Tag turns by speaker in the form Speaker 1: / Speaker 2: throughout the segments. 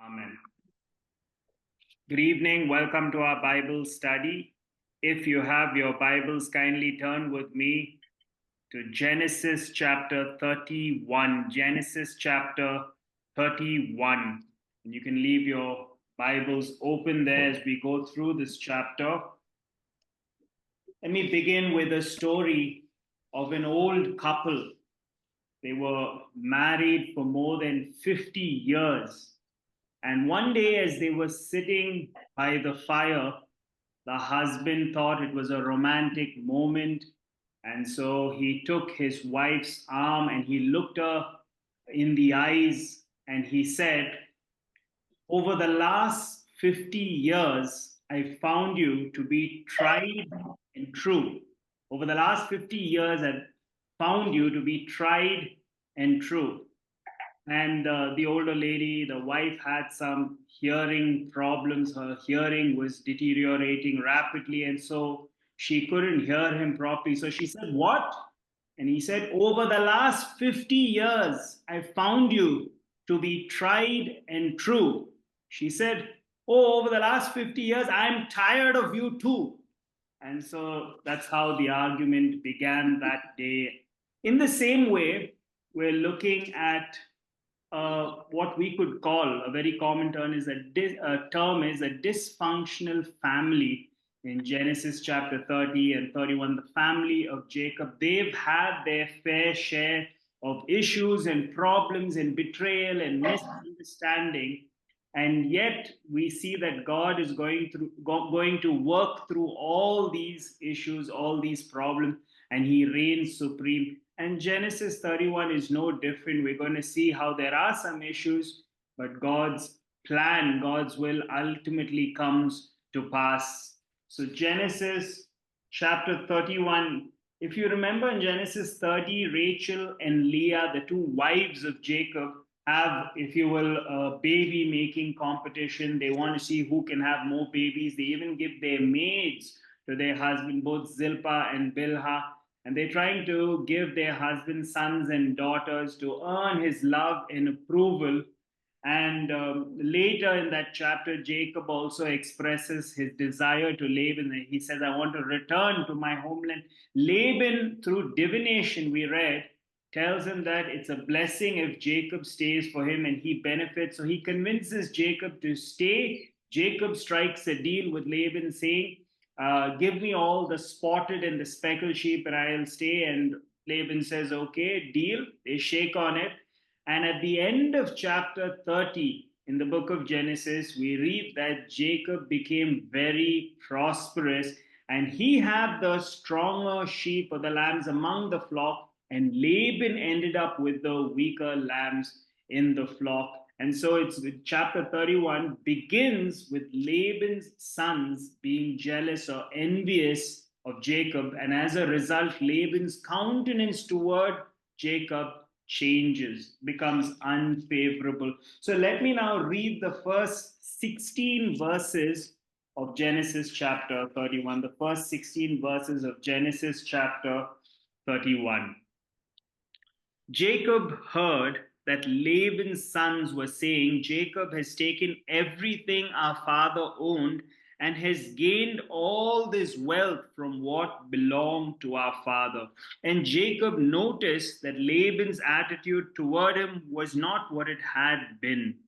Speaker 1: Amen. Good evening. Welcome to our Bible study. If you have your Bibles, kindly turn with me to Genesis chapter 31. Genesis chapter 31. And you can leave your Bibles open there as we go through this chapter. Let me begin with a story of an old couple. They were married for more than 50 years. And one day, as they were sitting by the fire, the husband thought it was a romantic moment. And so he took his wife's arm and he looked her in the eyes and he said, "Over the last 50 years, I found you to be tried and true. Over the last 50 years, I've found you to be tried and true." And the older lady, the wife, had some hearing problems. Her hearing was deteriorating rapidly, and so she couldn't hear him properly. So she said, "What?" And he said, "Over the last 50 years, I found you to be tried and true." She said, "Oh, over the last 50 years, I'm tired of you too." And so that's how the argument began that day. In the same way, we're looking at what we could call a very common term is a dysfunctional family in Genesis chapter 30 and 31. The family of Jacob, they've had their fair share of issues and problems and betrayal and misunderstanding. And yet we see that God is going to work through all these issues, all these problems, and he reigns supreme. And Genesis 31 is no different. We're going to see how there are some issues, but God's plan, God's will ultimately comes to pass. So, Genesis chapter 31, if you remember in Genesis 30, Rachel and Leah, the two wives of Jacob, have, if you will, a baby making competition. They want to see who can have more babies. They even give their maids to their husband, both Zilpah and Bilhah, and they're trying to give their husband sons and daughters to earn his love and approval. And later in that chapter, Jacob also expresses his desire to Laban. He says, "I want to return to my homeland." Laban, through divination, we read, tells him that it's a blessing if Jacob stays for him and he benefits. So he convinces Jacob to stay. Jacob strikes a deal with Laban, saying, "Give me all the spotted and the speckled sheep and I'll stay." And Laban says, "Okay, deal." They shake on it. And at the end of chapter 30 in the book of Genesis, we read that Jacob became very prosperous and he had the stronger sheep or the lambs among the flock, and Laban ended up with the weaker lambs in the flock. And so it's chapter 31 begins with Laban's sons being jealous or envious of Jacob. And as a result, Laban's countenance toward Jacob changes, becomes unfavorable. So let me now read the first 16 verses of Genesis chapter 31. The first 16 verses of Genesis chapter 31. Jacob heard that Laban's sons were saying, "Jacob has taken everything our father owned and has gained all this wealth from what belonged to our father." And Jacob noticed that Laban's attitude toward him was not what it had been.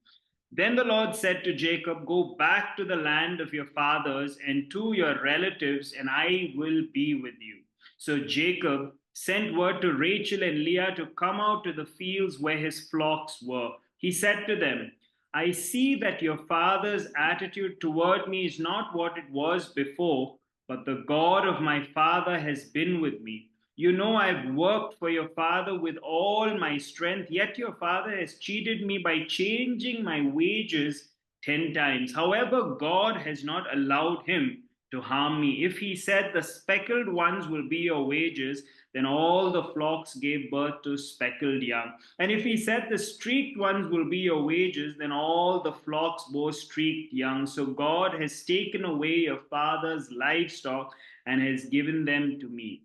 Speaker 1: Then the Lord said to Jacob, "Go back to the land of your fathers and to your relatives, and I will be with you." So Jacob sent word to Rachel and Leah to come out to the fields where his flocks were. He said to them, "I see that your father's attitude toward me is not what it was before, but the God of my father has been with me. You know, I've worked for your father with all my strength, yet your father has cheated me by changing my wages 10 times. However, God has not allowed him to harm me. If he said the speckled ones will be your wages, then all the flocks gave birth to speckled young. And if he said the streaked ones will be your wages, then all the flocks bore streaked young. So God has taken away your father's livestock and has given them to me.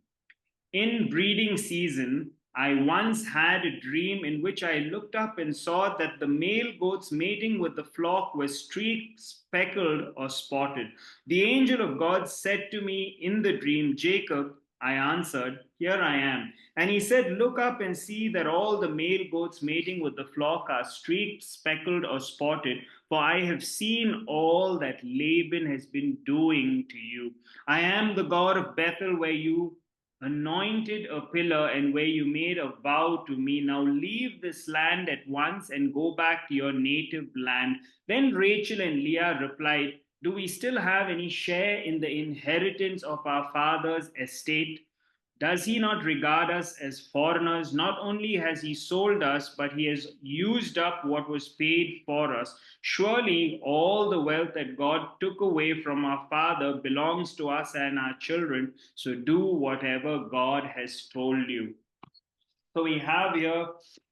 Speaker 1: In breeding season, I once had a dream in which I looked up and saw that the male goats mating with the flock were streaked, speckled, or spotted. The angel of God said to me in the dream, Jacob. I answered, Here I am. And he said, Look up and see that all the male goats mating with the flock are streaked, speckled, or spotted, for I have seen all that Laban has been doing to you. I am the God of Bethel, where you anointed a pillar and where you made a vow to me. Now leave this land at once and go back to your native land. Then Rachel and Leah replied, Do we still have any share in the inheritance of our father's estate? Does he not regard us as foreigners? Not only has he sold us, but he has used up what was paid for us. Surely all the wealth that God took away from our father belongs to us and our children. So do whatever God has told you. So we have here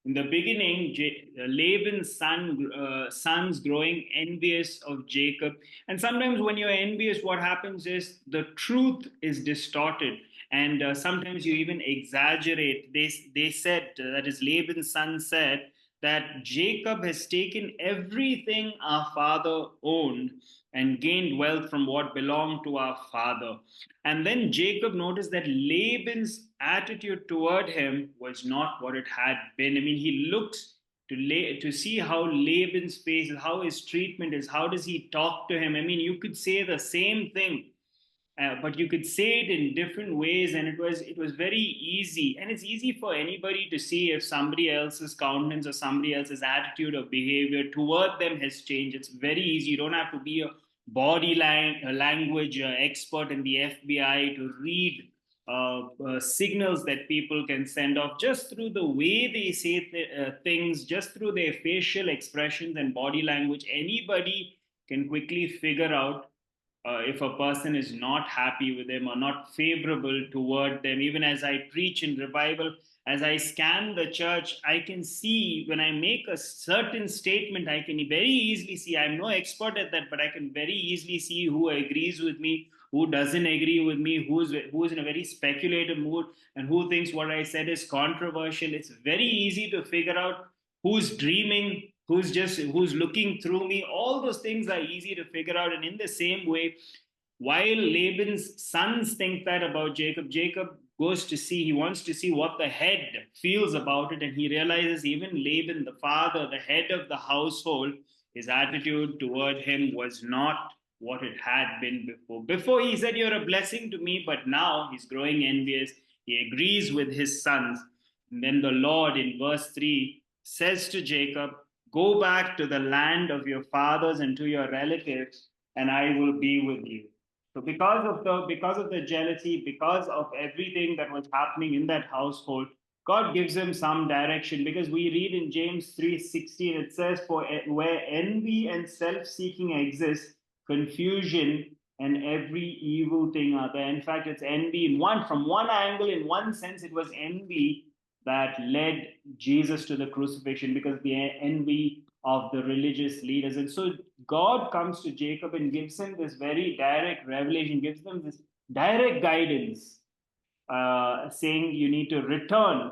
Speaker 1: in the beginning Laban's sons growing envious of Jacob. And sometimes when you're envious, what happens is the truth is distorted. And sometimes you even exaggerate. They said, that is, Laban's son said, that Jacob has taken everything our father owned and gained wealth from what belonged to our father. And then Jacob noticed that Laban's attitude toward him was not what it had been. I mean, he looks to see how Laban's face is, how his treatment is, how does he talk to him. I mean, you could say the same thing, but you could say it in different ways, and it was very easy, and it's easy for anybody to see if somebody else's countenance or somebody else's attitude or behavior toward them has changed. It's very easy. You don't have to be a language expert in the FBI to read signals that people can send off just through the way they say things, just through their facial expressions and body language. Anybody can quickly figure out if a person is not happy with them or not favorable toward them. Even as I preach in revival, as I scan the church, I can see when I make a certain statement, I can very easily see. I'm no expert at that, but I can very easily see who agrees with me, who doesn't agree with me, who's in a very speculative mood, and who thinks what I said is controversial. It's very easy to figure out who's dreaming, who's looking through me. All those things are easy to figure out. And in the same way, while Laban's sons think that about Jacob, Jacob goes to see, he wants to see what the head feels about it. And he realizes even Laban, the father, the head of the household, his attitude toward him was not what it had been before. Before he said, You're a blessing to me, but now he's growing envious. He agrees with his sons. And then the Lord in verse 3 says to Jacob, Go back to the land of your fathers and to your relatives, and I will be with you. So because of the jealousy, because of everything that was happening in that household, God gives him some direction. Because we read in James 3:16, it says, For where envy and self-seeking exist, confusion and every evil thing are there. In fact, it's envy from one angle, in one sense, it was envy that led Jesus to the crucifixion, because the envy of the religious leaders. And so God comes to Jacob and gives him this very direct revelation, gives them this direct guidance, saying, You need to return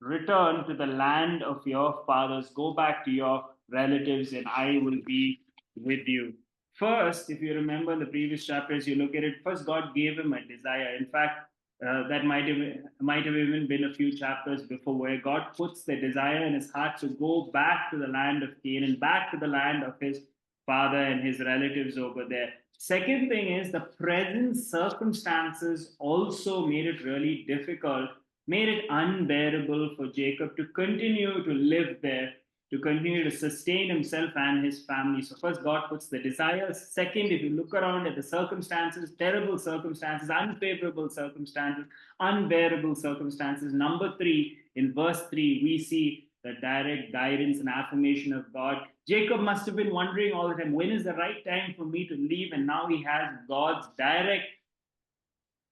Speaker 1: to the land of your fathers, go back to your relatives, and I will be with you. First, if you remember in the previous chapters, you look at it, first God gave him a desire. In fact, that might have even been a few chapters before, where God puts the desire in his heart to go back to the land of Canaan, back to the land of his father and his relatives over there. Second thing is, the present circumstances also made it really difficult, made it unbearable for Jacob to continue to live there, to continue to sustain himself and his family. So first, God puts the desires. Second, if you look around at the circumstances, terrible circumstances, unfavorable circumstances, unbearable circumstances. Number three, in verse 3, we see the direct guidance and affirmation of God. Jacob must have been wondering all the time, when is the right time for me to leave? And now he has God's direct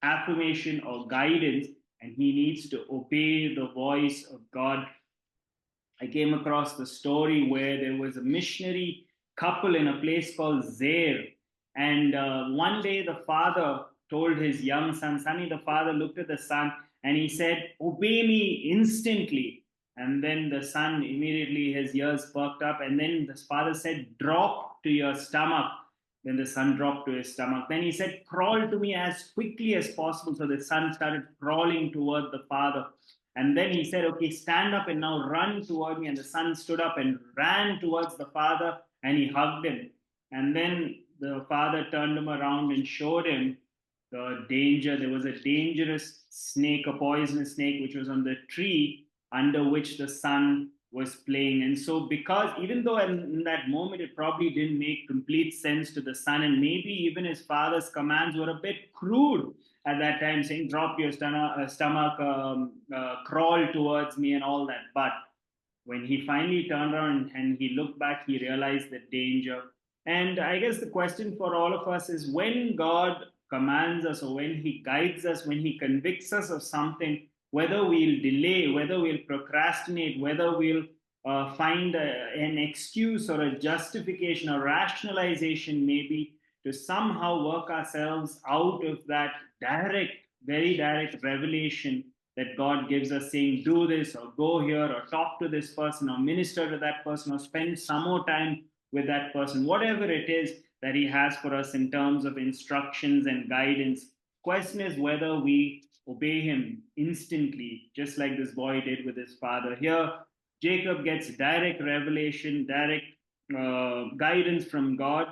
Speaker 1: affirmation or guidance, and he needs to obey the voice of God. I came across the story where there was a missionary couple in a place called Zaire. And one day the father told his young son, Sonny, the father looked at the son And he said, "Obey me instantly." And then the son, immediately his ears perked up. And then the father said, "Drop to your stomach." Then the son dropped to his stomach. Then he said, "Crawl to me as quickly as possible." So the son started crawling toward the father. And then he said, "Okay, stand up and now run toward me." And the son stood up and ran towards the father, and he hugged him. And then the father turned him around and showed him the danger. There was a dangerous snake, a poisonous snake, which was on the tree under which the son was playing. And so, because even though in that moment it probably didn't make complete sense to the son, and maybe even his father's commands were a bit crude at that time, saying, "Drop your stomach, crawl towards me," and all that. But when he finally turned around and he looked back, he realized the danger. And I guess the question for all of us is, when God commands us, or when he guides us, when he convicts us of something, whether we'll delay, whether we'll procrastinate, whether we'll find an excuse or a justification or rationalization, maybe, to somehow work ourselves out of that direct, very direct revelation that God gives us, saying, "Do this, or go here, or talk to this person, or minister to that person, or spend some more time with that person," whatever it is that He has for us in terms of instructions and guidance. Question is whether we obey Him instantly, just like this boy did with his father. Here, Jacob gets direct revelation, direct guidance from God.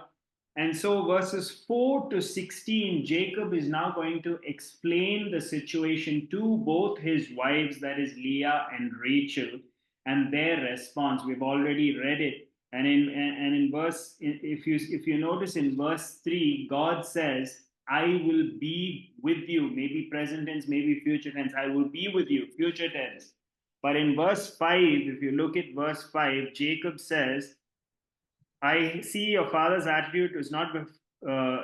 Speaker 1: And so, verses 4 to 16, Jacob is now going to explain the situation to both his wives, that is Leah and Rachel, and their response. We've already read it. And in verse, if you notice in verse 3, God says, "I will be with you." Maybe present tense, maybe future tense. "I will be with you," future tense. But in verse 5, if you look at verse 5, Jacob says, "I see your father's attitude is not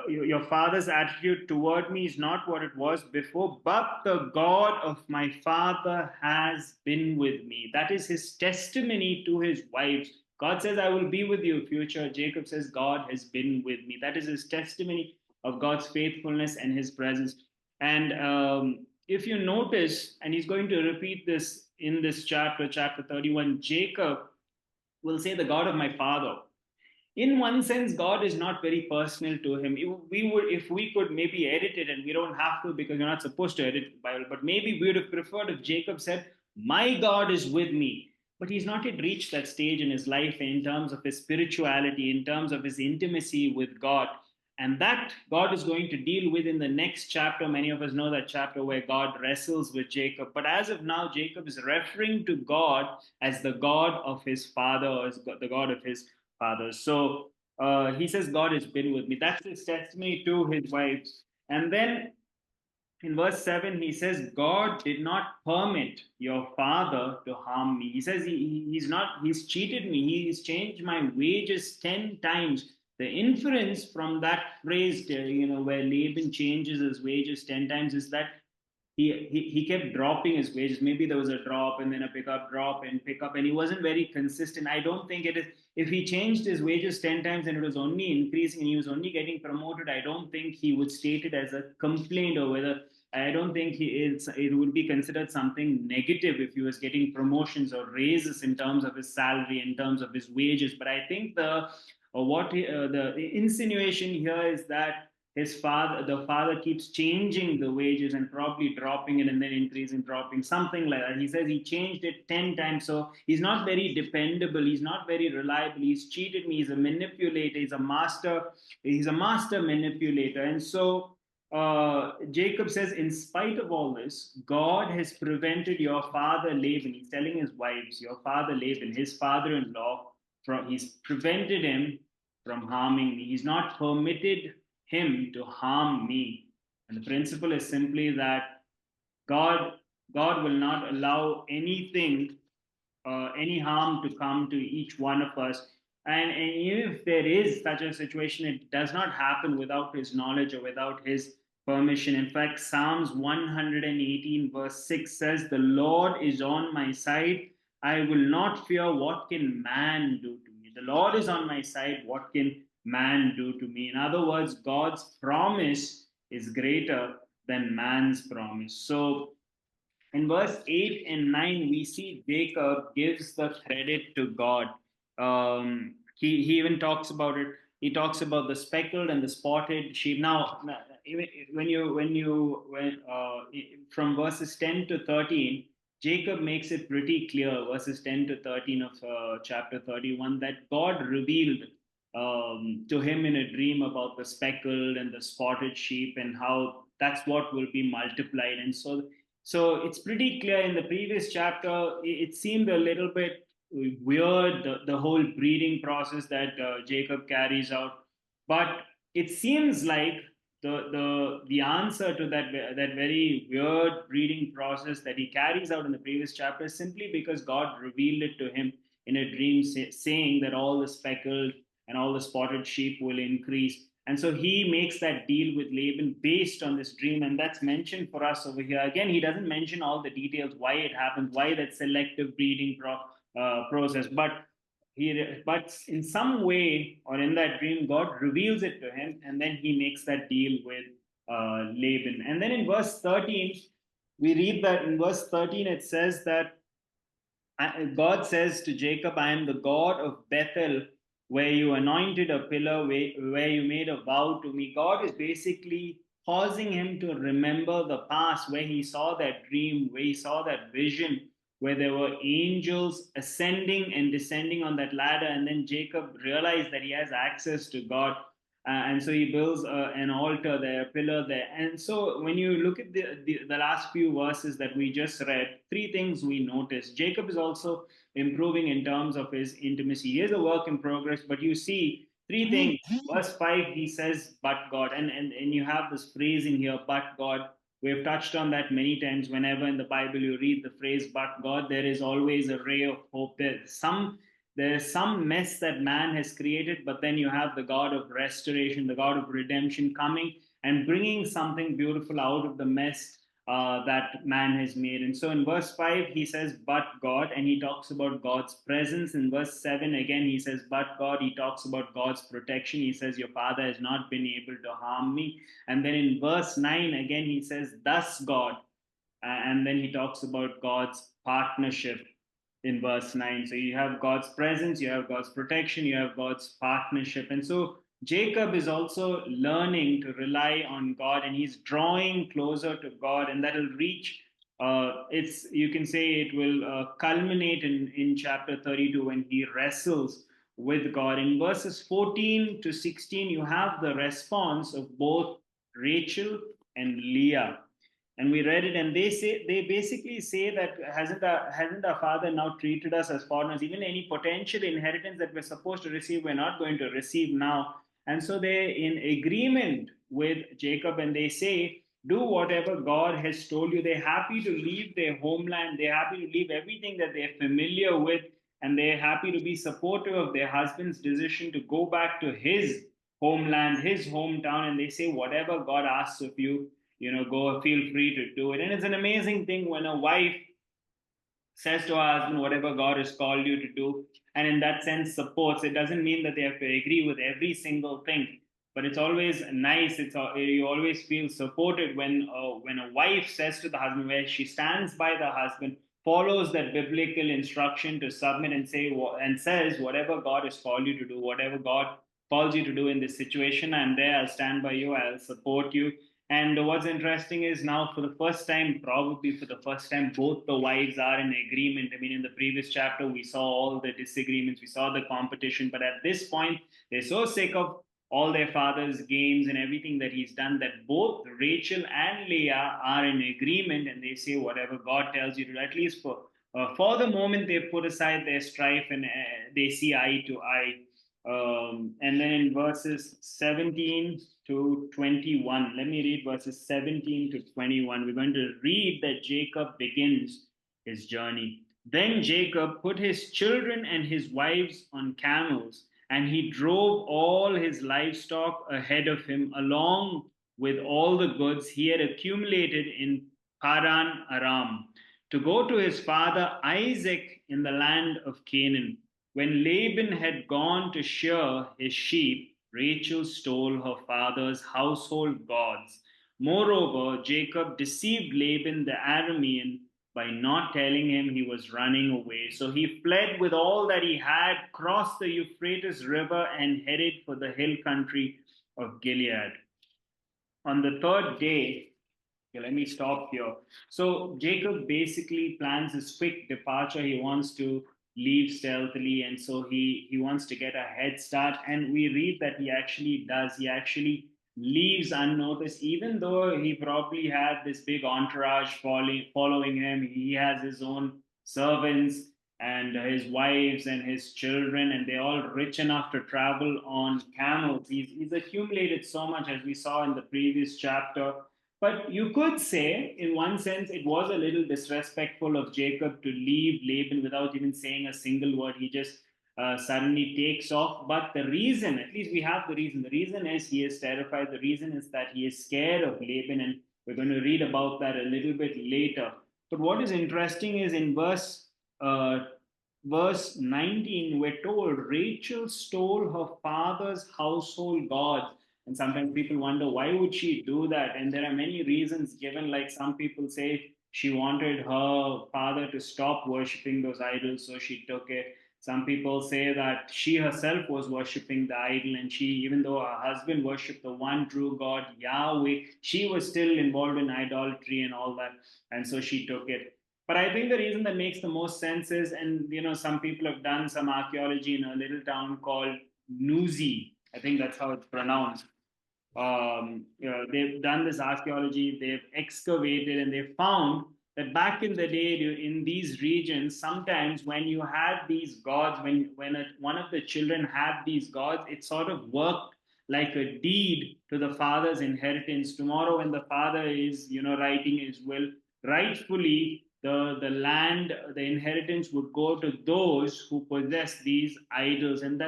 Speaker 1: your father's attitude toward me is not what it was before, but the God of my father has been with me." That is his testimony to his wives. God says, "I will be with you," future. Jacob says, "God has been with me." That is his testimony of God's faithfulness and his presence. And if you notice, and he's going to repeat this in this chapter, chapter 31, Jacob will say, "The God of my father." In one sense, God is not very personal to him. If we could maybe edit it, and we don't have to because you're not supposed to edit the Bible, but maybe we would have preferred if Jacob said, "My God is with me." But he's not yet reached that stage in his life in terms of his spirituality, in terms of his intimacy with God. And that God is going to deal with in the next chapter. Many of us know that chapter where God wrestles with Jacob. But as of now, Jacob is referring to God as the God of his father, or as the God of his fathers. So he says, "God has been with me." That's his testimony to his wives. And then in verse 7, he says, "God did not permit your father to harm me." He says he's cheated me. He's changed my wages 10 times. The inference from that phrase, where Laban changes his wages 10 times, is that he kept dropping his wages. Maybe there was a drop and then a pickup, drop and pickup, and he wasn't very consistent. I don't think it is. If he changed his wages 10 times and it was only increasing and he was only getting promoted, I don't think he would state it as a complaint, or whether I don't think it would be considered something negative if he was getting promotions or raises in terms of his salary, in terms of his wages. But I think the insinuation here is that the father keeps changing the wages and probably dropping it and then increasing, dropping, something like that. He says he changed it 10 times. So he's not very dependable, he's not very reliable, he's cheated me, he's a manipulator, he's a master manipulator. And so Jacob says, in spite of all this, God has prevented your father Laban. He's telling his wives, your father Laban, his father-in-law, he's prevented him from harming me. He's not permitted him to harm me. And the principle is simply that God, God will not allow anything, any harm to come to each one of us. And even if there is such a situation, it does not happen without his knowledge or without his permission. In fact, Psalms 118, verse 6 says, "The Lord is on my side. I will not fear what can man do to me." The Lord is on my side. What can man do to me? In other words, God's promise is greater than man's promise. So In verse 8 and 9, we see Jacob gives the credit to God. He even talks about it. He talks about the speckled and the spotted sheep. Now, from verses 10 to 13, Jacob makes it pretty clear, verses 10 to 13 of chapter 31, that God revealed to him in a dream about the speckled and the spotted sheep and how that's what will be multiplied. And so it's pretty clear in the previous chapter, it seemed a little bit weird, the whole breeding process that Jacob carries out. But it seems like the answer to that very weird breeding process that he carries out in the previous chapter is simply because God revealed it to him in a dream, saying that all the speckled and all the spotted sheep will increase. And so he makes that deal with Laban based on this dream, and that's mentioned for us over here. Again, he doesn't mention all the details, why it happens, why that selective breeding process, but in some way or in that dream, God reveals it to him, and then he makes that deal with Laban. And then in verse 13, we read that in verse 13 it says that God says to Jacob, I am the God of Bethel, where you anointed a pillar, where you made a vow to me. God is basically causing him to remember the past, where he saw that dream, where he saw that vision, where there were angels ascending and descending on that ladder. And then Jacob realized that he has access to God. And so he builds an altar there, a pillar there. And so when you look at the last few verses that we just read, three things we notice. Jacob is also improving in terms of his intimacy. He is a work in progress, but you see three things. Verse 5, he says, but God. And you have this phrasing here, but God. We have touched on that many times. Whenever in the Bible you read the phrase, but God, there is always a ray of hope. There's some mess that man has created, but then you have the God of restoration, the God of redemption coming and bringing something beautiful out of the mess that man has made. And so in verse 5, he says, but God, and he talks about God's presence. In verse 7, again, he says, but God, he talks about God's protection. He says, your father has not been able to harm me. And then in verse 9, again, he says, thus God. And then he talks about God's partnership in verse 9. So you have God's presence, you have God's protection, you have God's partnership. And so Jacob is also learning to rely on God, and he's drawing closer to God, and that'll reach. It's you can say it will culminate in chapter 32 when he wrestles with God. In verses 14 to 16, you have the response of both Rachel and Leah, and we read it, and they basically say that hasn't our father now treated us as foreigners? Even any potential inheritance that we're supposed to receive, we're not going to receive now. And so they're in agreement with Jacob, and they say, do whatever God has told you. They're happy to leave their homeland, they're happy to leave everything that they're familiar with, and they're happy to be supportive of their husband's decision to go back to his homeland, his hometown. And they say, whatever God asks of you, go, feel free to do it. And it's an amazing thing when a wife says to her husband, whatever God has called you to do, and in that sense supports. It doesn't mean that they have to agree with every single thing, but it's always nice. You always feel supported when a wife says to the husband, where she stands by the husband, follows that biblical instruction to submit and says, whatever God has called you to do, whatever God calls you to do in this situation, I'm there. I'll stand by you. I'll support you. And what's interesting is now, for the first time, probably for the first time, both the wives are in agreement. I mean, in the previous chapter, we saw all the disagreements, we saw the competition, but at this point, they're so sick of all their father's games and everything that he's done that both Rachel and Leah are in agreement, and they say, whatever God tells you to, at least for the moment, they put aside their strife and they see eye to eye. And then in verses 17 to 21, let me read verses 17 to 21. We're going to read that Jacob begins his journey. Then Jacob put his children and his wives on camels, and he drove all his livestock ahead of him, along with all the goods he had accumulated in Paran Aram, to go to his father Isaac in the land of Canaan. When Laban had gone to shear his sheep, Rachel stole her father's household gods. Moreover, Jacob deceived Laban the Aramean by not telling him he was running away. So he fled with all that he had, crossed the Euphrates River, and headed for the hill country of Gilead. On the third day, okay, let me stop here. So Jacob basically plans his quick departure. He wants to leave stealthily, and so he wants to get a head start. And we read that he actually does. He actually leaves unnoticed, even though he probably had this big entourage following him. He has his own servants and his wives and his children, and they're all rich enough to travel on camels. He's accumulated so much, as we saw in the previous chapter. But you could say, in one sense, it was a little disrespectful of Jacob to leave Laban without even saying a single word. He just suddenly takes off. But the reason, at least we have the reason. The reason is he is terrified. The reason is that he is scared of Laban. And we're going to read about that a little bit later. But what is interesting is in verse 19, we're told Rachel stole her father's household gods. And sometimes people wonder, why would she do that? And there are many reasons given, like some people say she wanted her father to stop worshipping those idols, so she took it. Some people say that she herself was worshipping the idol, and she, even though her husband worshipped the one true God, Yahweh, she was still involved in idolatry and all that, and so she took it. But I think the reason that makes the most sense is, and some people have done some archaeology in a little town called Nuzi. I think that's how it's pronounced. They've done this archaeology, they've excavated, and they found that back in the day in these regions, sometimes when you had these gods, when one of the children had these gods, it sort of worked like a deed to the father's inheritance. Tomorrow, when the father is, writing his will, rightfully the land, the inheritance would go to those who possess these idols, and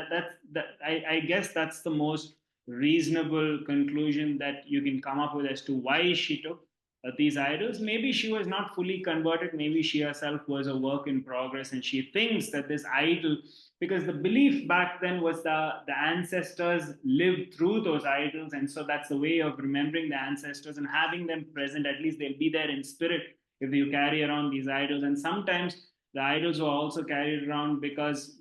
Speaker 1: I guess that's the most reasonable conclusion that you can come up with as to why she took these idols. Maybe she was not fully converted. Maybe she herself was a work in progress, and she thinks that this idol, because the belief back then was the ancestors lived through those idols, and so that's the way of remembering the ancestors and having them present. At least they'll be there in spirit if you carry around these idols. And sometimes the idols were also carried around because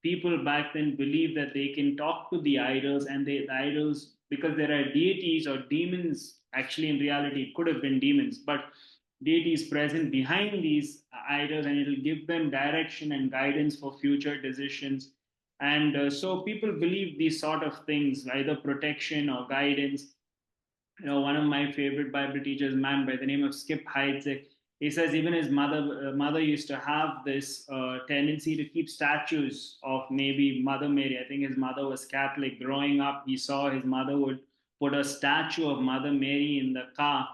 Speaker 1: people back then believed that they can talk to the idols, and the idols, because there are deities or demons, actually in reality it could have been demons, but deities present behind these idols, and it'll give them direction and guidance for future decisions. And so people believe these sort of things, either protection or guidance. One of my favorite Bible teachers, a man by the name of Skip Heitzig, he says even his mother used to have this tendency to keep statues of maybe Mother Mary. I think his mother was Catholic. Growing up, he saw his mother would put a statue of Mother Mary in the car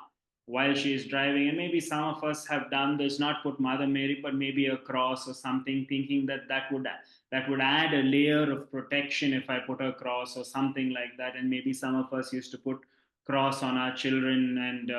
Speaker 1: while she is driving. And maybe some of us have done this, not put Mother Mary, but maybe a cross or something, thinking that that would add a layer of protection if I put a cross or something like that. And maybe some of us used to put cross on our children and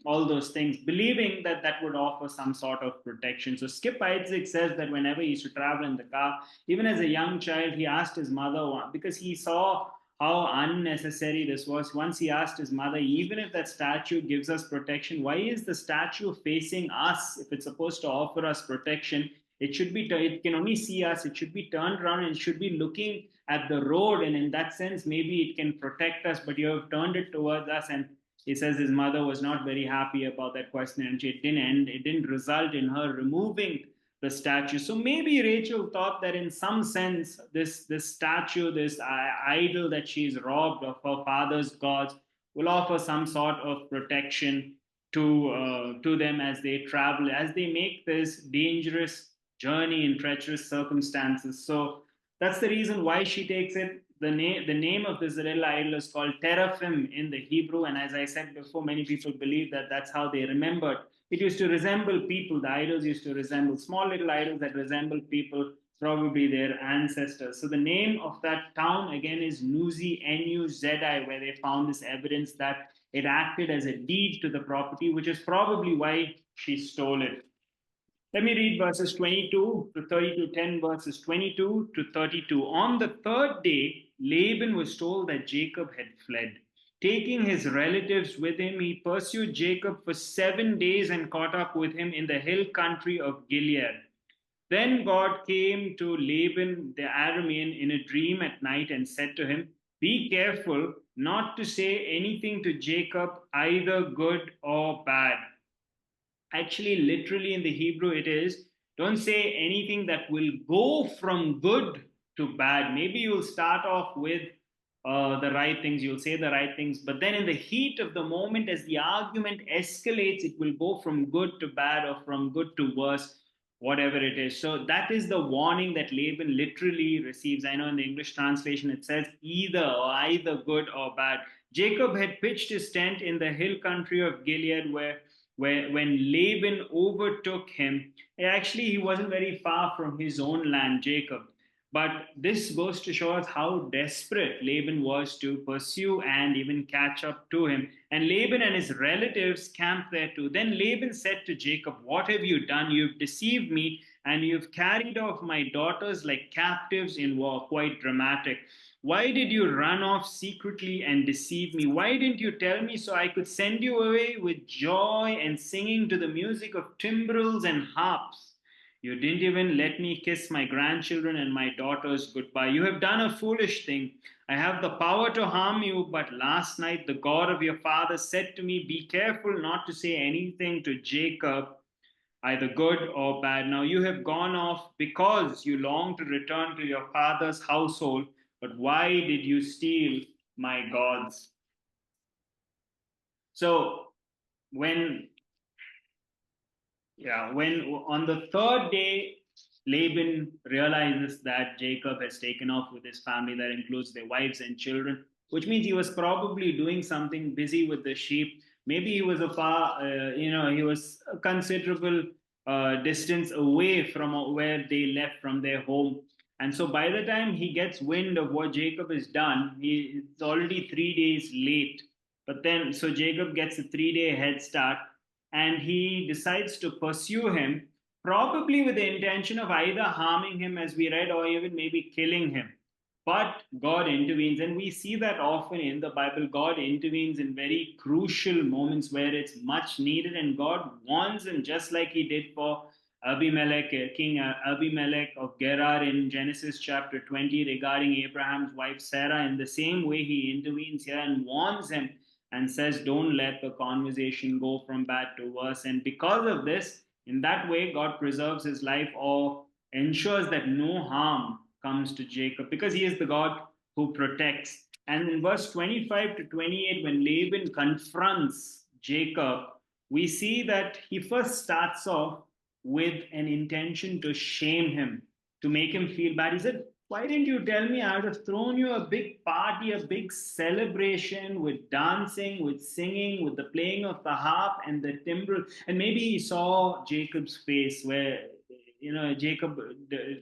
Speaker 1: all those things, believing that that would offer some sort of protection. So Skip Isaac says that whenever he used to travel in the car, even as a young child, he asked his mother, because he saw how unnecessary this was. Once he asked his mother, even if that statue gives us protection, why is the statue facing us if it's supposed to offer us protection? It can only see us. It should be turned around and it should be looking at the road, and in that sense maybe it can protect us, but you have turned it towards us. And he says his mother was not very happy about that question, and it didn't result in her removing the statue. So maybe Rachel thought that in some sense this statue, this idol that she's robbed of her father's gods, will offer some sort of protection to them as they travel, as they make this dangerous journey in treacherous circumstances. So that's the reason why she takes it. The name of this little idol is called teraphim in the Hebrew, and as I said before, many people believe that that's how they remembered. It used to resemble people. The idols used to resemble small little idols that resemble people, probably their ancestors. So the name of that town again is Nuzi, N-U-Z-I, where they found this evidence that it acted as a deed to the property, which is probably why she stole it. Let me read verses 22 to 32, 10 verses 22 to 32. On the third day, Laban was told that Jacob had fled. Taking his relatives with him, he pursued Jacob for 7 days and caught up with him in the hill country of Gilead. Then God came to Laban the Aramean in a dream at night and said to him, "Be careful not to say anything to Jacob, either good or bad." Actually, literally in the Hebrew, it is, don't say anything that will go from good to bad. Maybe you'll start off with the right things, you'll say the right things, but then in the heat of the moment, as the argument escalates, it will go from good to bad or from good to worse, whatever it is. So that is the warning that Laban literally receives. I know in the English translation it says either good or bad. Jacob had pitched his tent in the hill country of Gilead, where when Laban overtook him, actually he wasn't very far from his own land, Jacob. But this goes to show us how desperate Laban was to pursue and even catch up to him. And Laban and his relatives camped there too. Then Laban said to Jacob, "What have you done? You've deceived me, and you've carried off my daughters like captives in war." Quite dramatic. "Why did you run off secretly and deceive me? Why didn't you tell me so I could send you away with joy and singing to the music of timbrels and harps? You didn't even let me kiss my grandchildren and my daughters goodbye. You have done a foolish thing. I have the power to harm you, but last night the God of your father said to me, 'Be careful not to say anything to Jacob, either good or bad.' Now you have gone off because you long to return to your father's household, but why did you steal my gods?" So when when on the third day, Laban realizes that Jacob has taken off with his family, that includes their wives and children, which means he was probably doing something busy with the sheep. Maybe he was he was a considerable distance away from where they left from their home. And so by the time he gets wind of what Jacob has done, it's already 3 days late. But then, so Jacob gets a 3 day head start and he decides to pursue him, probably with the intention of either harming him, as we read, or even maybe killing him. But God intervenes, and we see that often in the Bible. God intervenes in very crucial moments where it's much needed, and God warns him, just like he did for Abimelech, King Abimelech of Gerar in Genesis chapter 20 regarding Abraham's wife Sarah. In the same way, he intervenes here and warns him and says, "Don't let the conversation go from bad to worse." And because of this, in that way, God preserves his life or ensures that no harm comes to Jacob because he is the God who protects. And in verse 25 to 28, when Laban confronts Jacob, we see that he first starts off with an intention to shame him, to make him feel bad. He said, "Why didn't you tell me? I would have thrown you a big party, a big celebration with dancing, with singing, with the playing of the harp and the timbrel." And maybe he saw Jacob's face where, Jacob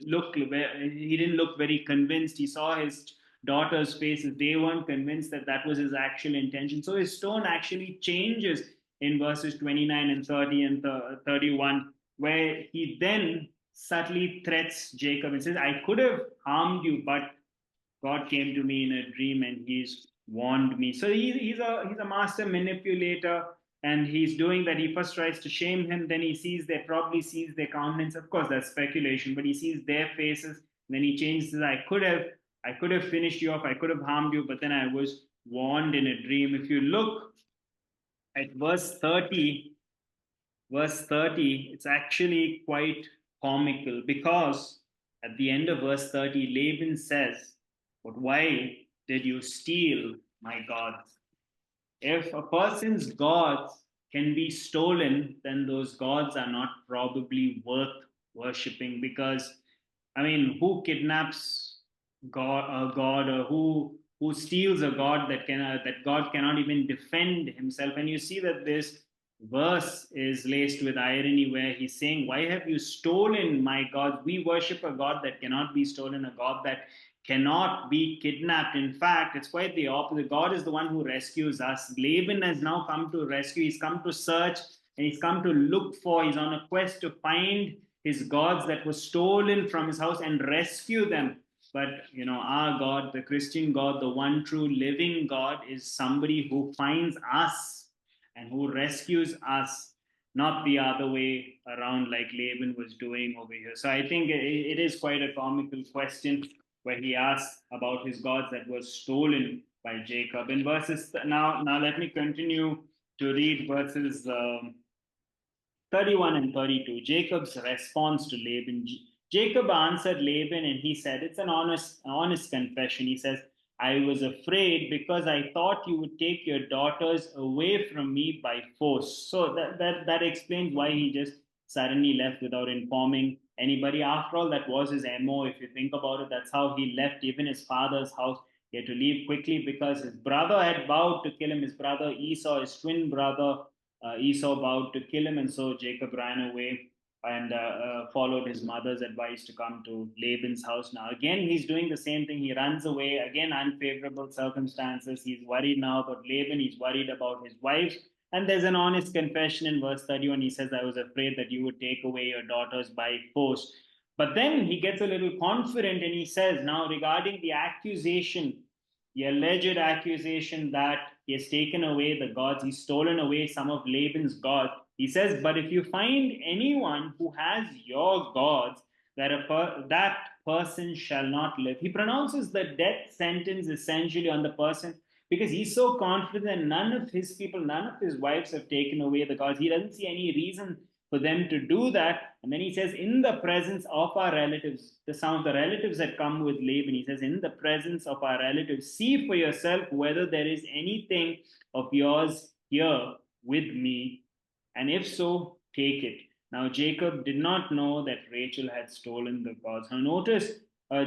Speaker 1: looked, he didn't look very convinced. He saw his daughter's faces. They weren't convinced that that was his actual intention. So his tone actually changes in verses 29 and 30 and 31, where he then subtly threats Jacob and says, "I could have harmed you, but God came to me in a dream and he's warned me." So he's a master manipulator, and he's doing that. He first tries to shame him, then he probably sees their countenance. Of course, that's speculation, but he sees their faces. Then he changes. I could have finished you off. I could have harmed you, but then I was warned in a dream. If you look at verse 30, it's actually quite comical because at the end of verse 30, Laban says, "But why did you steal my gods?" If a person's gods can be stolen, then those gods are not probably worth worshipping because, I mean, who kidnaps a god, or who steals a god that God cannot even defend himself? And you see that this verse is laced with irony, where he's saying, "Why have you stolen my God?" We worship a God that cannot be stolen, a God that cannot be kidnapped. In fact, it's quite the opposite. God is the one who rescues us. Laban has now come to rescue. He's come to search and he's come to look for. He's on a quest to find his gods that were stolen from his house and rescue them. But our God, the Christian God, the one true living God, is somebody who finds us and who rescues us, not the other way around like Laban was doing over here. So I think it is quite a comical question where he asks about his gods that were stolen by Jacob. In verses now let me continue to read verses 31 and 32, Jacob's response to Laban. Jacob answered Laban and he said, it's an honest confession. He says, I was afraid because I thought you would take your daughters away from me by force. So that explains why he just suddenly left without informing anybody. After all, that was his MO. If you think about it, that's how he left even his father's house. He had to leave quickly because his brother had vowed to kill him. His brother Esau, his twin brother, Esau vowed to kill him, and so Jacob ran away and followed his mother's advice to come to Laban's house. Now, again, he's doing the same thing. He runs away. Again, unfavorable circumstances. He's worried now about Laban. He's worried about his wives. And there's an honest confession in verse 31. He says, I was afraid that you would take away your daughters by force. But then he gets a little confident and he says, now regarding the alleged accusation that he has taken away the gods, he's stolen away some of Laban's gods. He says, but if you find anyone who has your gods, that person shall not live. He pronounces the death sentence essentially on the person because he's so confident that none of his people, none of his wives have taken away the gods. He doesn't see any reason for them to do that. And then he says, in the presence of our relatives, some of the relatives that come with Laban, he says, in the presence of our relatives, see for yourself whether there is anything of yours here with me, and if so, take it. Now, Jacob did not know that Rachel had stolen the gods. Now, notice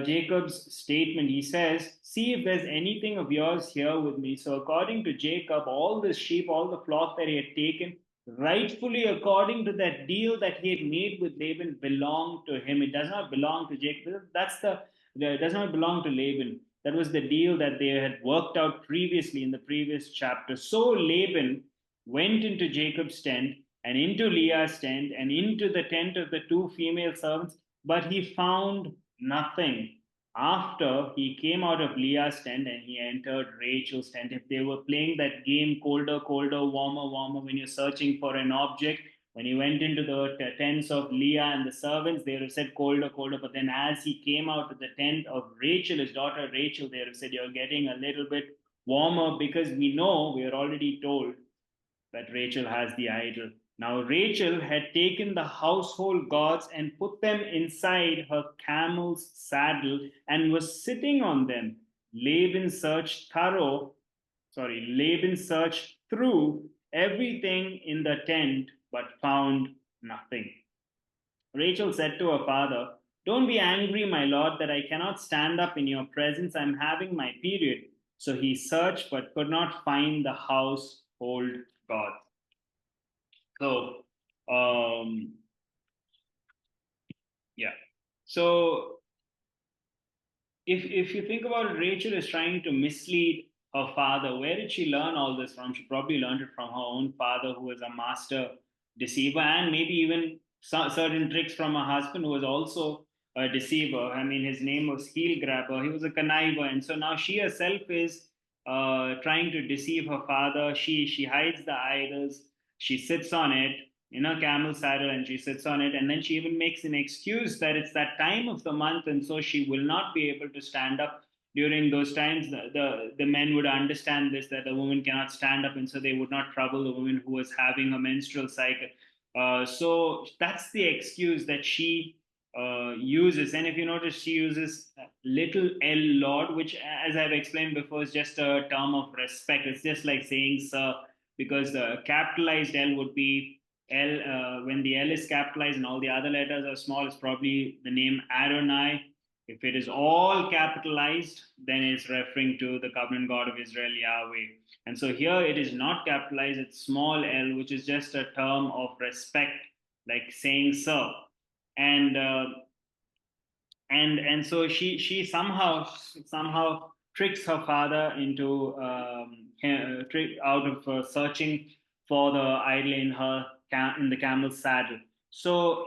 Speaker 1: Jacob's statement. He says, see if there's anything of yours here with me. So, according to Jacob, all the sheep, all the flock that he had taken, rightfully according to that deal that he had made with Laban, belonged to him. It does not belong to Jacob. It does not belong to Laban. That was the deal that they had worked out previously in the previous chapter. So Laban went into Jacob's tent and into Leah's tent and into the tent of the two female servants, but he found nothing. After he came out of Leah's tent and he entered Rachel's tent, if they were playing that game colder, colder, warmer, warmer, when you're searching for an object, when he went into the tents of Leah and the servants, they would have said colder, colder. But then as he came out of the tent of Rachel, his daughter Rachel, they would have said, you're getting a little bit warmer because we are already told that Rachel has the idol. Now, Rachel had taken the household gods and put them inside her camel's saddle and was sitting on them. Laban searched Laban searched through everything in the tent but found nothing. Rachel said to her father, don't be angry, my lord, that I cannot stand up in your presence. I'm having my period. So he searched but could not find the household gods. So, yeah. So, if you think about it, Rachel is trying to mislead her father. Where did she learn all this from? She probably learned it from her own father, who was a master deceiver, and maybe even certain tricks from her husband, who was also a deceiver. I mean, his name was Heel Grabber. He was a conniver, and so now she herself is trying to deceive her father. She hides the idols. She sits on it in a camel saddle and she sits on it, and then she even makes an excuse that it's that time of the month and so she will not be able to stand up during those times. The men would understand this, that the woman cannot stand up, and so they would not trouble the woman who was having a menstrual cycle. So that's the excuse that she uses. And if you notice, she uses little L Lord, which, as I've explained before, is just a term of respect. It's just like saying sir, because the capitalized L would be L. When the L is capitalized and all the other letters are small, it's probably the name Adonai. If it is all capitalized, then it's referring to the covenant God of Israel, Yahweh. And so here it is not capitalized, it's small l, which is just a term of respect, like saying sir. And so she somehow tricks her father into trick out of searching for the idol in the camel's saddle. So,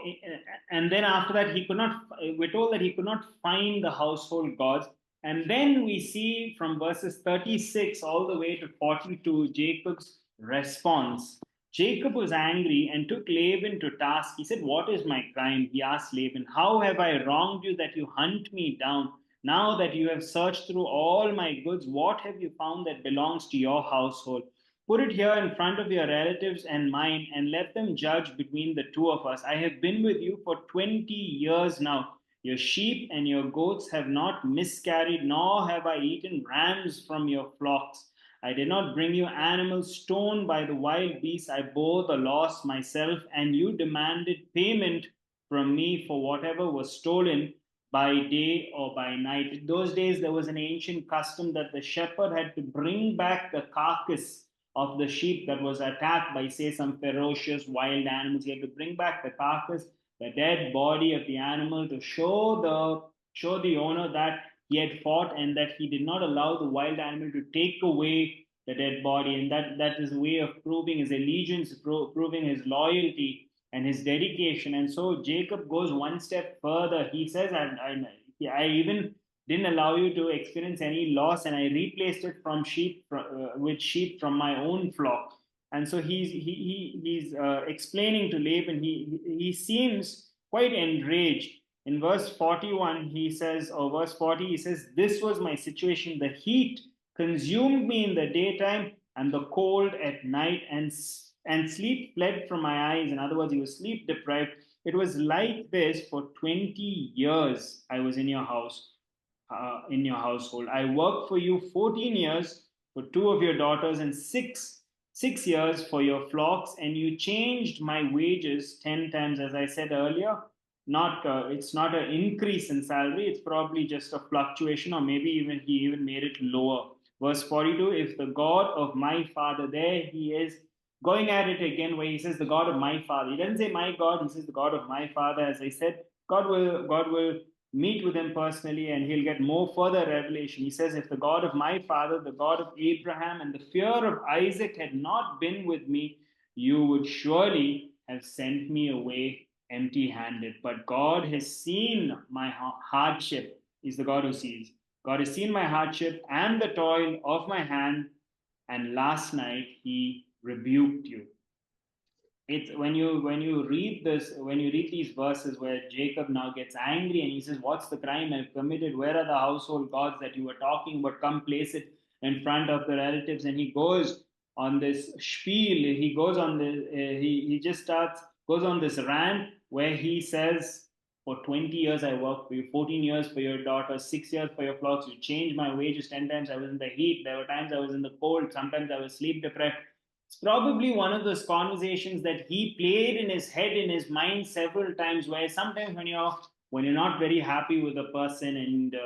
Speaker 1: and then after that, he could not, we're told that he could not find the household gods. And then we see from verses 36 all the way to 42, Jacob's response. Jacob was angry and took Laban to task. He said, "What is my crime?" He asked Laban, "How have I wronged you that you hunt me down? Now that you have searched through all my goods, what have you found that belongs to your household? Put it here in front of your relatives and mine, and let them judge between the two of us. I have been with you for 20 years now. Your sheep and your goats have not miscarried, nor have I eaten rams from your flocks. I did not bring you animals stoned by the wild beasts. I bore the loss myself, and you demanded payment from me for whatever was stolen by day or by night." In those days, there was an ancient custom that the shepherd had to bring back the carcass of the sheep that was attacked by, say, some ferocious wild animals. He had to bring back the carcass, the dead body of the animal, to show the owner that he had fought and that he did not allow the wild animal to take away the dead body. And that is a way of proving his allegiance, proving his loyalty and his dedication. And so Jacob goes one step further. He says, I even didn't allow you to experience any loss, and I replaced it from sheep with sheep from my own flock. And so he's explaining to Laban. He seems quite enraged. In verse 41, he says, or verse 40, he says, "This was my situation. The heat consumed me in the daytime, and the cold at night, and sleep fled from my eyes." In other words, he was sleep deprived. "It was like this for 20 years. I was in your house, in your household. I worked for you 14 years for two of your daughters, and six years for your flocks, and you changed my wages 10 times." As I said earlier, not it's not an increase in salary, it's probably just a fluctuation, or maybe even he even made it lower. Verse 42, "If the God of my father," there he is going at it again, where he says the God of my father. He doesn't say my God, he says the God of my father. As I said, God will meet with him personally, and he'll get more further revelation. He says, "If the God of my father, the God of Abraham and the fear of Isaac had not been with me, you would surely have sent me away empty handed. But God has seen my hardship," is the God who sees. "God has seen my hardship and the toil of my hand, and last night he rebuked you." It's when you read this, when you read these verses where Jacob now gets angry and he says, "What's the crime I've committed? Where are the household gods that you were talking about? Come place it in front of the relatives." And he goes on this spiel. He goes on the he just starts goes on this rant where he says, "For 20 years I worked for you, 14 years for your daughter, 6 years for your flocks. You changed my wages 10 times. I was in the heat. There were times I was in the cold. Sometimes I was sleep deprived." It's probably one of those conversations that he played in his head, in his mind several times, where sometimes when you're not very happy with a person, and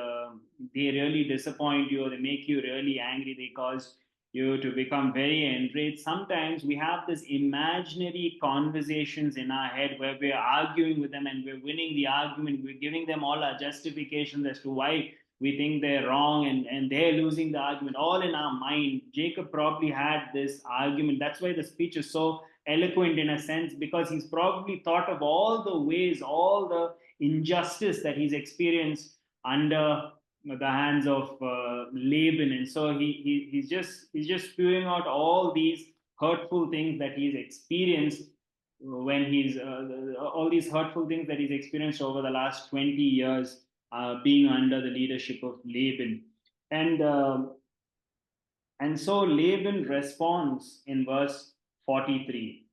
Speaker 1: they really disappoint you, or they make you really angry, they cause you to become very enraged. Sometimes we have this imaginary conversations in our head where we're arguing with them and we're winning the argument. We're giving them all our justifications as to why we think they're wrong, and they're losing the argument, all in our mind. Jacob probably had this argument. That's why the speech is so eloquent in a sense, because he's probably thought of all the ways, all the injustice that he's experienced under the hands of Laban. And so he's just spewing out all these hurtful things that he's experienced when he's all these hurtful things that he's experienced over the last 20 years, being under the leadership of Laban. And and so Laban responds in verse 43.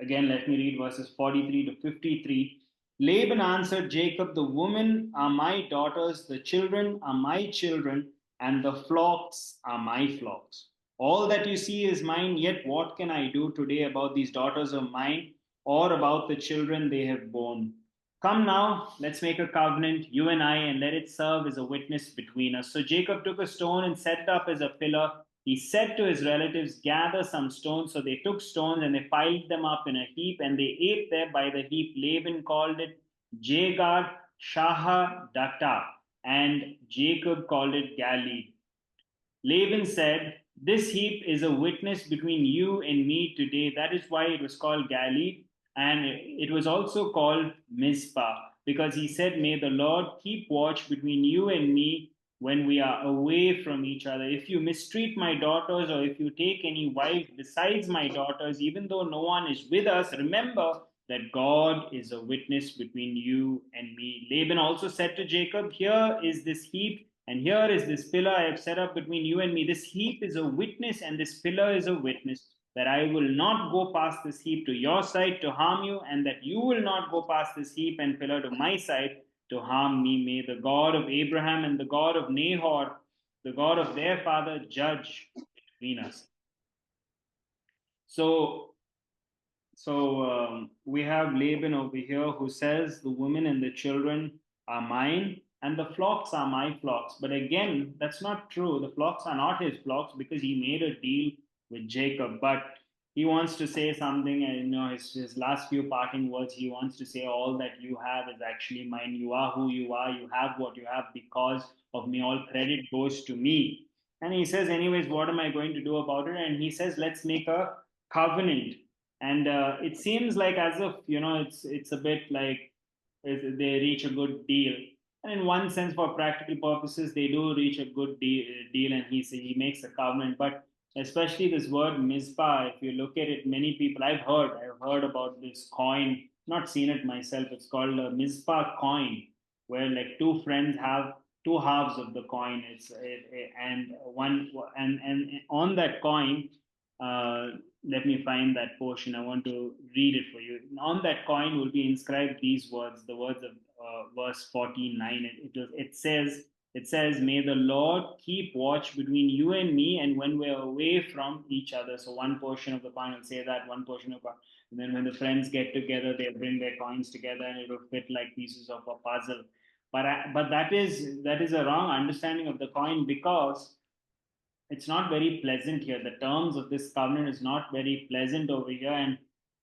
Speaker 1: Again, let me read verses 43 to 53. "Laban answered Jacob, the women are my daughters, the children are my children, and the flocks are my flocks. All that you see is mine, yet what can I do today about these daughters of mine, or about the children they have borne? Come now, let's make a covenant, you and I, and let it serve as a witness between us." So Jacob took a stone and set it up as a pillar. He said to his relatives, "Gather some stones." So they took stones and they piled them up in a heap, and they ate there by the heap. Laban called it Jagar Shahadata, and Jacob called it Galeed. Laban said, "This heap is a witness between you and me today." That is why it was called Galeed. And it was also called Mizpah because he said, May the Lord keep watch between you and me when we are away from each other. If you mistreat my daughters, or if you take any wife besides my daughters, even though no one is with us, remember that God is a witness between you and me. Laban also said to Jacob, Here is this heap, and here is this pillar I have set up between you and me. This heap is a witness, and this pillar is a witness that I will not go past this heap to your side to harm you, and that you will not go past this heap and pillar to my side to harm me. May the God of Abraham and the God of Nahor, the God of their father, judge between us. So we have Laban over here who says the women and the children are mine and the flocks are my flocks. But again, that's not true. The flocks are not his flocks because he made a deal with Jacob. But he wants to say something, and his last few parting words, he wants to say, All that you have is actually mine. You are who you are. You have what you have because of me. All credit goes to me. And he says, Anyways, what am I going to do about it? And he says, Let's make a covenant. And it seems like as if it's a bit like they reach a good deal, and in one sense for practical purposes they do reach a good deal, and he makes a covenant. But especially this word Mizpah, if you look at it, many people I've heard about this coin, not seen it myself. It's called a Mizpah coin, where like two friends have two halves of the coin. And one, and on that coin, uh, let me find that portion. I want to read it for you. On that coin will be inscribed these words, the words of verse 49. It says, May the Lord keep watch between you and me, and when we're away from each other. So one portion of the coin will say that, one portion of coin. And then when the friends get together, they'll bring their coins together, and it'll fit like pieces of a puzzle. But that is a wrong understanding of the coin, because it's not very pleasant here. The terms of this covenant is not very pleasant over here, and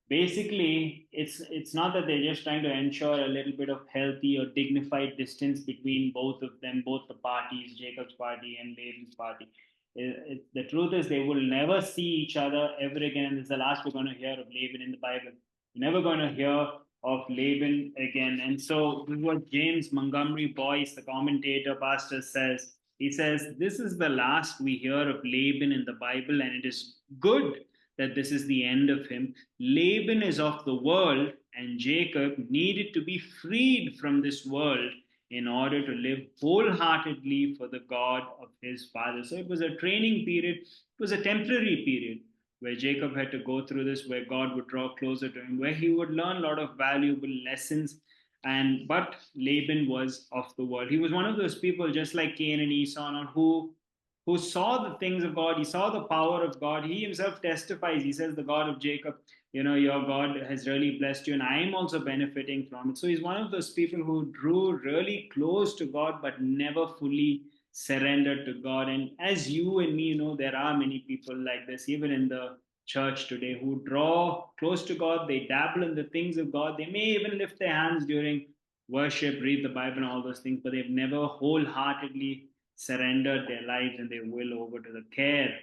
Speaker 1: basically, it's not that they're just trying to ensure a little bit of healthy or dignified distance between both of them, both the parties, Jacob's party and Laban's party. The truth is, they will never see each other ever again. And this is the last we're going to hear of Laban in the Bible. You're never going to hear of Laban again. And so, this is what James Montgomery Boyce, the commentator, pastor, says. He says, This is the last we hear of Laban in the Bible, and it is good that this is the end of him. Laban is of the world, and Jacob needed to be freed from this world in order to live wholeheartedly for the God of his father. So it was a training period, it was a temporary period where Jacob had to go through this, where God would draw closer to him, where he would learn a lot of valuable lessons. And but Laban was of the world. He was one of those people, just like Cain and Esau, who saw the things of God. He saw the power of God. He himself testifies. He says, The God of Jacob, your God has really blessed you, and I am also benefiting from it. So he's one of those people who drew really close to God, but never fully surrendered to God. And as you and me know, there are many people like this, even in the church today, who draw close to God. They dabble in the things of God. They may even lift their hands during worship, read the Bible, and all those things, but they've never wholeheartedly surrendered their lives and their will over to the care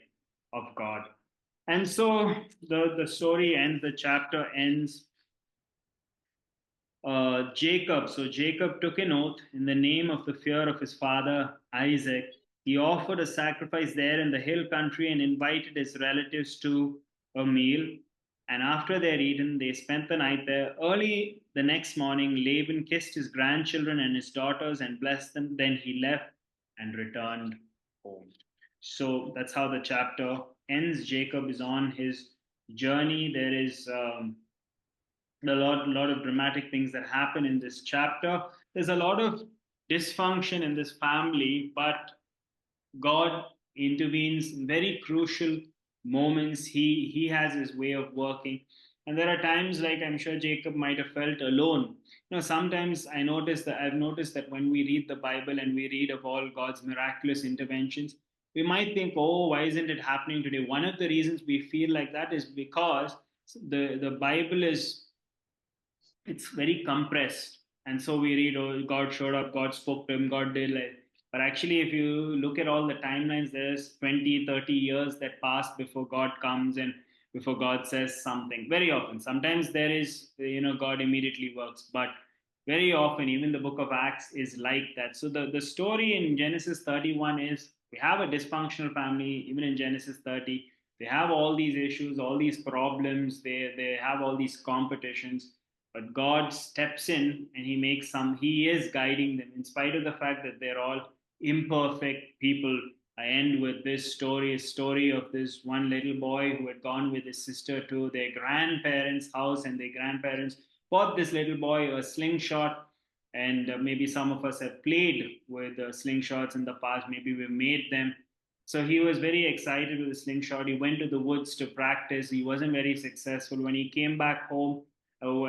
Speaker 1: of God. And so the story ends, the chapter ends. Jacob. So Jacob took an oath in the name of the fear of his father Isaac. He offered a sacrifice there in the hill country and invited his relatives to a meal. And after they had eaten, they spent the night there. Early the next morning, Laban kissed his grandchildren and his daughters and blessed them. Then he left and returned home. So that's how the chapter ends. Jacob is on his journey. There is a lot of dramatic things that happen in this chapter. There's a lot of dysfunction in this family, but God intervenes in very crucial moments. He has his way of working. And there are times, like I'm sure Jacob might have felt alone. Sometimes I've noticed that when we read the Bible and we read of all God's miraculous interventions, we might think, oh, why isn't it happening today? One of the reasons we feel like that is because the Bible is, it's very compressed. And so we read, oh, God showed up, God spoke to him, God did like. But actually, if you look at all the timelines, there's 20, 30 years that pass before God comes. And before God says something. Very often. Sometimes there is, God immediately works, but very often, even the book of Acts is like that. So the story in Genesis 31 is we have a dysfunctional family, even in Genesis 30. They have all these issues, all these problems, they have all these competitions, but God steps in and he is guiding them in spite of the fact that they're all imperfect people. I end with this story, a story of this one little boy who had gone with his sister to their grandparents' house, and their grandparents bought this little boy a slingshot. And maybe some of us have played with slingshots in the past, maybe we've made them. So he was very excited with the slingshot. He went to the woods to practice. He wasn't very successful. When he came back home,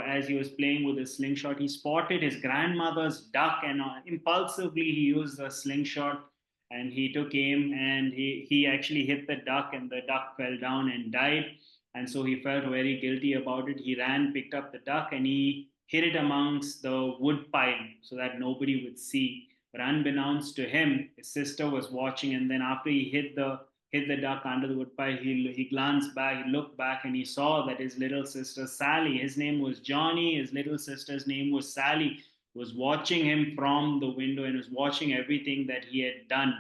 Speaker 1: as he was playing with the slingshot, he spotted his grandmother's duck, and impulsively he used the slingshot and he took aim, and he actually hit the duck, and the duck fell down and died. And so he felt very guilty about it. He ran, picked up the duck, and he hid it amongst the wood pile so that nobody would see. But unbeknownst to him, his sister was watching, and then after he hid the duck under the woodpile, he glanced back, he looked back, and he saw that his little sister Sally, his name was Johnny, his little sister's name was Sally, was watching him from the window and was watching everything that he had done.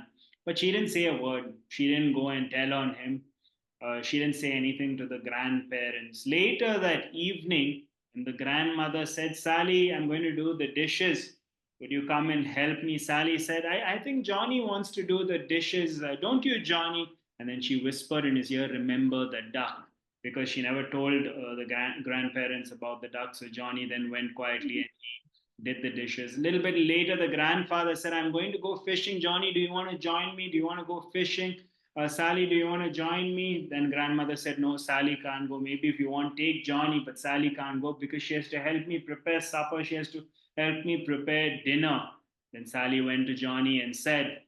Speaker 1: But she didn't say a word. She didn't go and tell on him. She didn't say anything to the grandparents. Later that evening, and the grandmother said, Sally, I'm going to do the dishes. Would you come and help me? Sally said, I think Johnny wants to do the dishes. Don't you, Johnny? And then she whispered in his ear, remember the duck. Because she never told the grandparents about the duck. So Johnny then went quietly and did the dishes. A little bit later, the grandfather said, I'm going to go fishing. Johnny, do you want to join me? Do you want to go fishing? Sally, do you want to join me? Then grandmother said, no, Sally can't go. Maybe if you want, take Johnny, but Sally can't go because she has to help me prepare supper. She has to help me prepare dinner. Then Sally went to Johnny and said,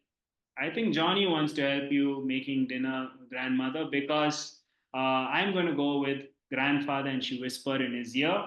Speaker 1: I think Johnny wants to help you making dinner, grandmother, because I'm going to go with grandfather. And she whispered in his ear,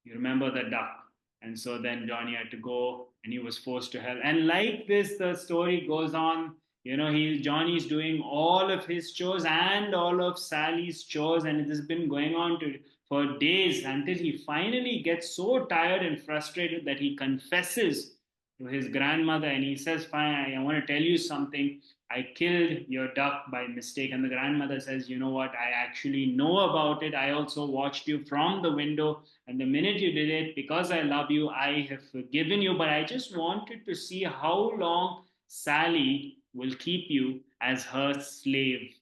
Speaker 1: you remember the duck. And so then Johnny had to go and he was forced to help. And like this, the story goes on. Johnny's doing all of his chores and all of Sally's chores, and it has been going on for days until he finally gets so tired and frustrated that he confesses to his grandmother and he says, fine, I want to tell you something. I killed your duck by mistake. And the grandmother says, you know what? I actually know about it. I also watched you from the window. And the minute you did it, because I love you, I have forgiven you. But I just wanted to see how long Sally will keep you as her slave.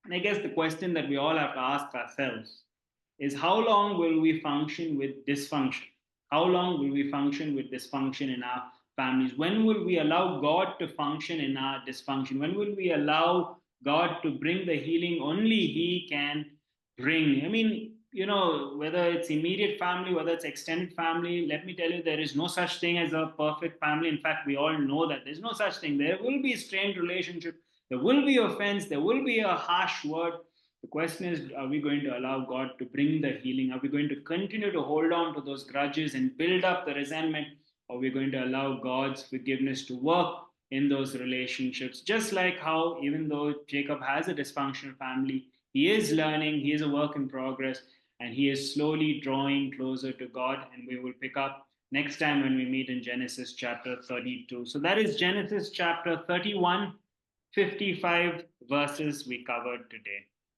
Speaker 1: And I guess the question that we all have to ask ourselves is how long will we function with dysfunction? How long will we function with dysfunction in our families? When will we allow God to function in our dysfunction? When will we allow God to bring the healing only He can bring? I mean, whether it's immediate family, whether it's extended family, let me tell you, there is no such thing as a perfect family. In fact, we all know that there's no such thing. There will be strained relationship. There will be offense. There will be a harsh word. The question is, are we going to allow God to bring the healing? Are we going to continue to hold on to those grudges and build up the resentment? Or are we going to allow God's forgiveness to work in those relationships? Just like how, even though Jacob has a dysfunctional family, he is learning, he is a work in progress, and he is slowly drawing closer to God. And we will pick up next time when we meet in Genesis chapter 32. So that is Genesis chapter 31, 55 verses we covered today.